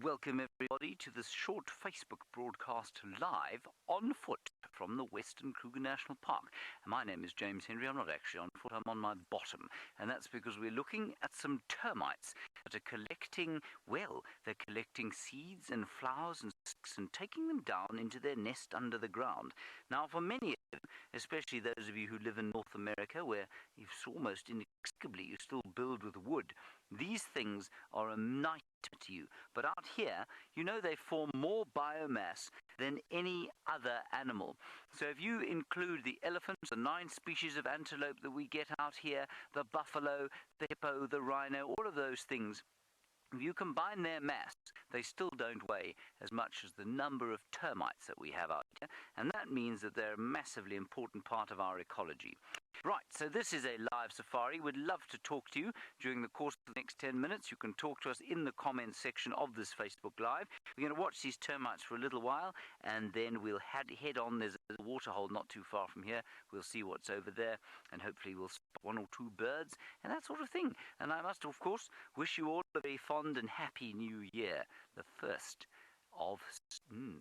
welcome everybody to this short Facebook broadcast live on foot from the Western Kruger National Park. My name is James Henry. I'm not actually on foot, I'm on my bottom. And that's because we're looking at some termites that are collecting, well, they're collecting seeds and flowers and sticks and taking them down into their nest under the ground. Now, for many of you, especially those of you who live in North America, where it's almost inexplicably you still build with wood, these things are a nightmare to you. But out here, you know, they form more biomass than any other animal. So if you include the elephants, the 9 species of antelope that we get out here, the buffalo, the hippo, the rhino, all of those things, if you combine their mass, they still don't weigh as much as the number of termites that we have out here, and that means that they're a massively important part of our ecology. Right, so this is a live safari. We'd love to talk to you during the course of the next 10 minutes. You can talk to us in the comments section of this Facebook Live. We're going to watch these termites for a little while, and then we'll head on. There's a waterhole not too far from here. We'll see what's over there, and hopefully we'll spot 1 or 2 birds, and that sort of thing. And I must, of course, wish you all a very fond and happy new year, the 1st of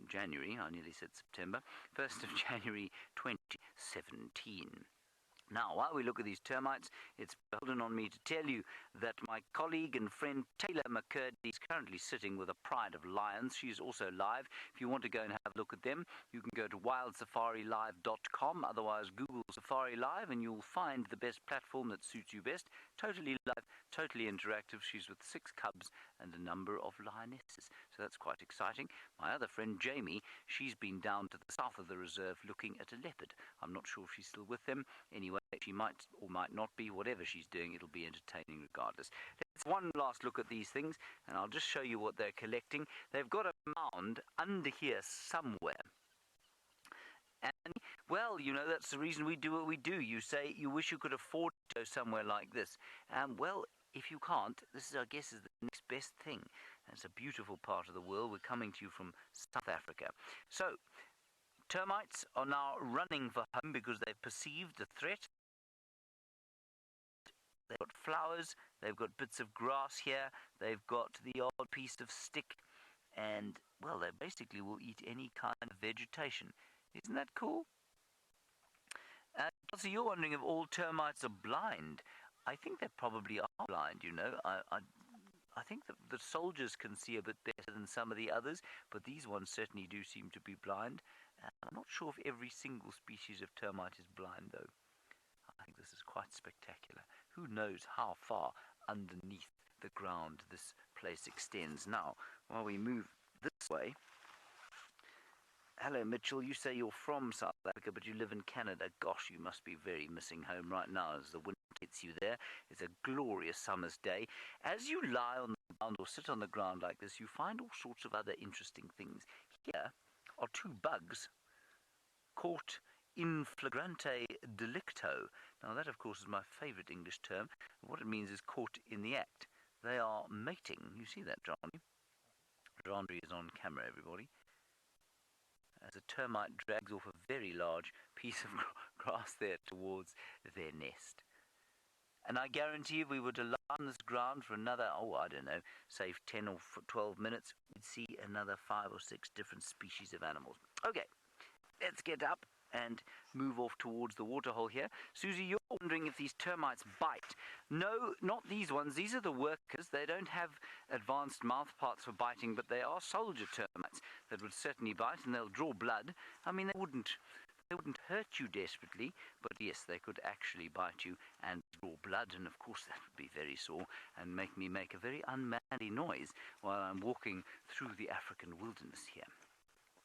January, I nearly said September, 1st of January 2017. Now, while we look at these termites, it's beholden on me to tell you that my colleague and friend Taylor McCurdy is currently sitting with a pride of lions. She's also live. If you want to go and have a look at them, you can go to wildsafariLive.com, otherwise Google Safari Live, and you'll find the best platform that suits you best. Totally live, totally interactive. She's with 6 cubs and a number of lionesses, so that's quite exciting. My other friend Jamie, she's been down to the south of the reserve looking at a leopard. I'm not sure if she's still with them. Anyway, she might or might not be. Whatever she's doing, it'll be entertaining regardless. Let's one last look at these things, and I'll just show you what they're collecting. They've got a mound under here somewhere. And, well, you know, that's the reason we do what we do. You say you wish you could afford to go somewhere like this. Well, if you can't, this is, I guess, is the next best thing. It's a beautiful part of the world. We're coming to you from South Africa. So, termites are now running for home because they've perceived the threat. They've got flowers, they've got bits of grass here, they've got the odd piece of stick, and, well, they basically will eat any kind of vegetation. Isn't that cool? So you're wondering if all termites are blind. I think they probably are blind, you know. I think that the soldiers can see a bit better than some of the others, but these ones certainly do seem to be blind. I'm not sure if every single species of termite is blind, though. I think this is quite spectacular. Who knows how far underneath the ground this place extends. Now, while we move this way... Hello, Mitchell. You say you're from South Africa, but you live in Canada. Gosh, you must be very missing home right now as the wind hits you there. It's a glorious summer's day. As you lie on the ground or sit on the ground like this, you find all sorts of other interesting things. Here are 2 bugs caught in flagrante delicto. Now, that, of course, is my favorite English term. What it means is caught in the act. They are mating. You see that, Johnny? Johnny is on camera, everybody. As a termite drags off a very large piece of grass there towards their nest. And I guarantee if we were to lie on this ground for another, I don't know, say 10 or 12 minutes, we'd see another 5 or 6 different species of animals. Okay, let's get up and move off towards the waterhole here. Susie, you're wondering if these termites bite. No, not these ones. These are the workers. They don't have advanced mouth parts for biting, but they are soldier termites that would certainly bite, and they'll draw blood. I mean, they wouldn't hurt you desperately, but yes, they could actually bite you and draw blood, and of course that would be very sore and make me make a very unmanly noise while I'm walking through the African wilderness here.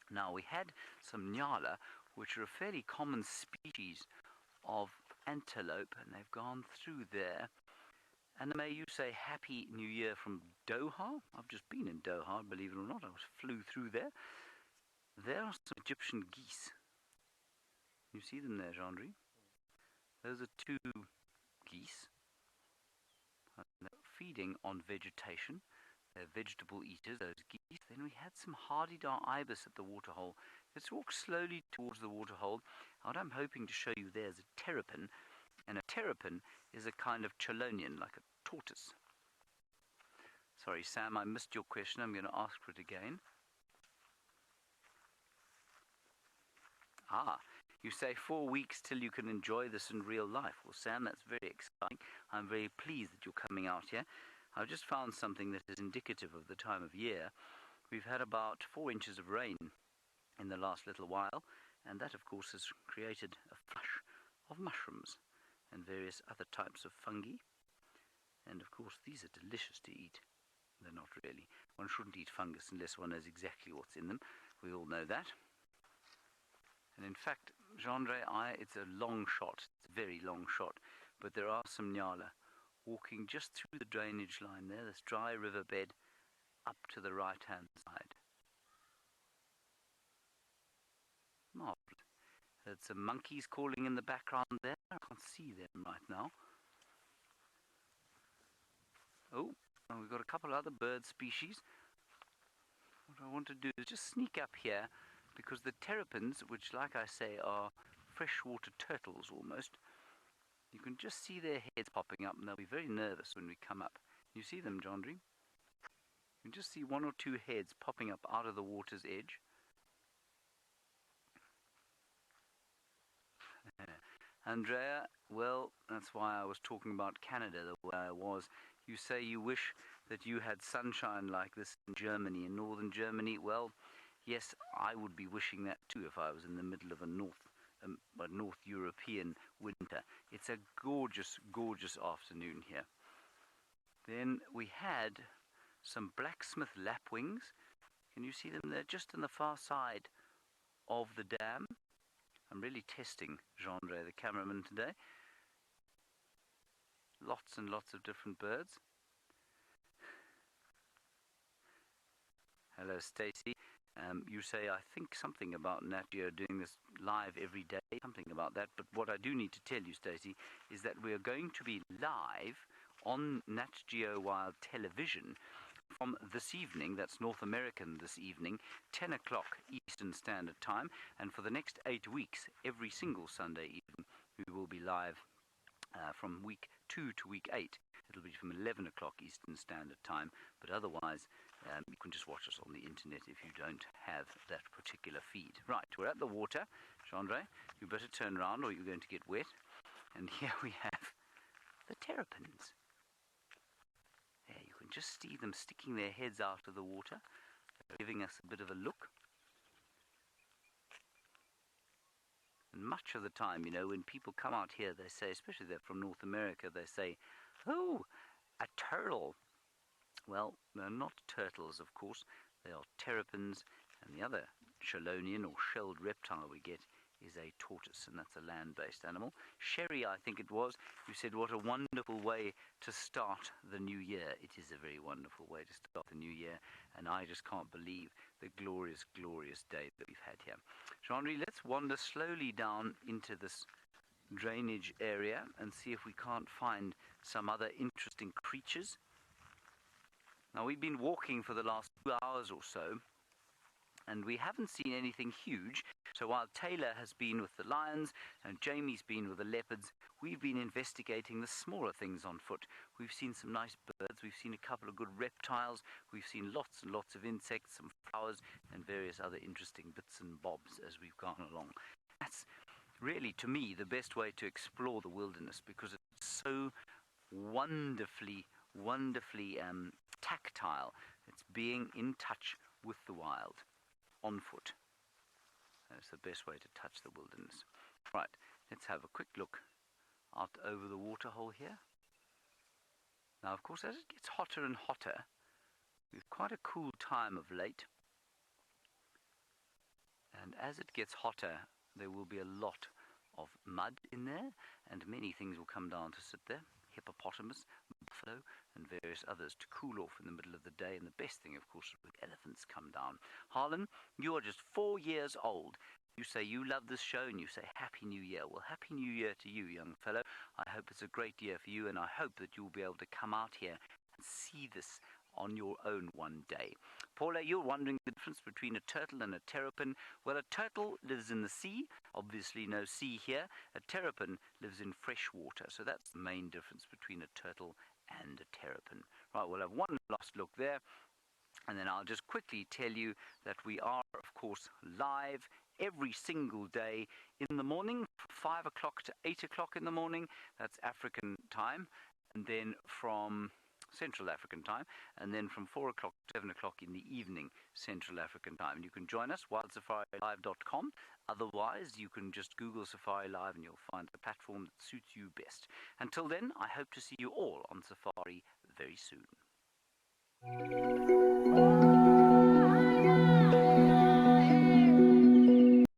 Now, we had some nyala, which are a fairly common species of antelope, and they've gone through there. And may you say Happy New Year from Doha. I've just been in Doha, believe it or not. I flew through there. There are some Egyptian geese. You see them there, Jean-Henri? Those are 2 geese. And they're feeding on vegetation. They're vegetable eaters, those geese. Then we had some hardy-dar ibis at the waterhole. Let's walk slowly towards the waterhole. What I'm hoping to show you there is a terrapin. And a terrapin is a kind of chelonian, like a tortoise. Sorry, Sam, I missed your question. I'm going to ask for it again. You say 4 weeks till you can enjoy this in real life. Well, Sam, that's very exciting. I'm very pleased that you're coming out here. I've just found something that is indicative of the time of year. We've had about 4 inches of rain in the last little while, and that, of course, has created a flush of mushrooms and various other types of fungi. And, of course, these are delicious to eat. They're not really. One shouldn't eat fungus unless one knows exactly what's in them. We all know that. And in fact, Jean-Andre, it's a long shot. It's a very long shot. But there are some nyala walking just through the drainage line there, this dry riverbed, up to the right-hand side. Marvelous. There's some monkeys calling in the background there. I can't see them right now. Oh, and we've got a couple of other bird species. What I want to do is just sneak up here, because the terrapins, which, like I say, are freshwater turtles almost, you can just see their heads popping up, and they'll be very nervous when we come up. You see them, John-Dre? You can just see 1 or 2 heads popping up out of the water's edge. Andrea, well, that's why I was talking about Canada the way I was. You say you wish that you had sunshine like this in Germany, in northern Germany. Well, yes, I would be wishing that too if I was in the middle of a North European winter. It's a gorgeous, gorgeous afternoon here. Then we had some blacksmith lapwings. Can you see them? They're just on the far side of the dam. I'm really testing Jean-Andre, the cameraman, today. Lots and lots of different birds. Hello, Stacey. You say, I think something about Nat Geo doing this live every day, something about that. But what I do need to tell you, Stacey, is that we are going to be live on Nat Geo Wild Television from this evening, that's North American this evening, 10 o'clock Eastern Standard Time. And for the next 8 weeks, every single Sunday evening, we will be live from week 2 to week 8. It'll be from 11 o'clock Eastern Standard Time, but otherwise you can just watch us on the internet if you don't have that particular feed. Right, we're at the water. Jean-Andre, you better turn around or you're going to get wet. And here we have the terrapins. There, you can just see them sticking their heads out of the water, giving us a bit of a look. And much of the time, you know, when people come out here, they say, especially they're from North America, they say, oh, a turtle. Well, they're not turtles, of course. They are terrapins, and the other chelonian or shelled reptile we get is a tortoise, and that's a land-based animal. Sherry, I think it was, you said, what a wonderful way to start the new year. It is a very wonderful way to start the new year, and I just can't believe the glorious, glorious day that we've had here. Jean-Marie, let's wander slowly down into this drainage area and see if we can't find some other interesting creatures. Now, we've been walking for the last 2 hours or so, and we haven't seen anything huge. So while Taylor has been with the lions and Jamie's been with the leopards, we've been investigating the smaller things on foot. We've seen some nice birds, we've seen a couple of good reptiles, we've seen lots and lots of insects, some flowers, and various other interesting bits and bobs as we've gone along. That's really, to me, the best way to explore the wilderness, because it's so wonderfully tactile. It's being in touch with the wild on foot. That's the best way to touch the wilderness. Right, let's have a quick look out over the waterhole here. Now, of course, as it gets hotter and hotter, we've quite a cool time of late. And as it gets hotter, there will be a lot of mud in there, and many things will come down to sit there. Hippopotamus, buffalo, and various others to cool off in the middle of the day. And the best thing, of course, is when elephants come down. Harlan, you are just 4 years old. You say you love this show, and you say Happy New Year. Well, Happy New Year to you, young fellow. I hope it's a great year for you, and I hope that you'll be able to come out here and see this on your own one day. Paula, you're wondering the difference between a turtle and a terrapin. Well, a turtle lives in the sea. Obviously no sea here. A terrapin lives in fresh water. So that's the main difference between a turtle and a terrapin. Right, we'll have one last look there. And then I'll just quickly tell you that we are, of course, live every single day in the morning, from 5 o'clock to 8 o'clock in the morning. That's African time. And then from Central African time. And then from 4 o'clock to 7 o'clock in the evening, Central African time. You can join us, wildsafarilive.com. Otherwise, you can just Google Safari Live and you'll find the platform that suits you best. Until then, I hope to see you all on Safari very soon.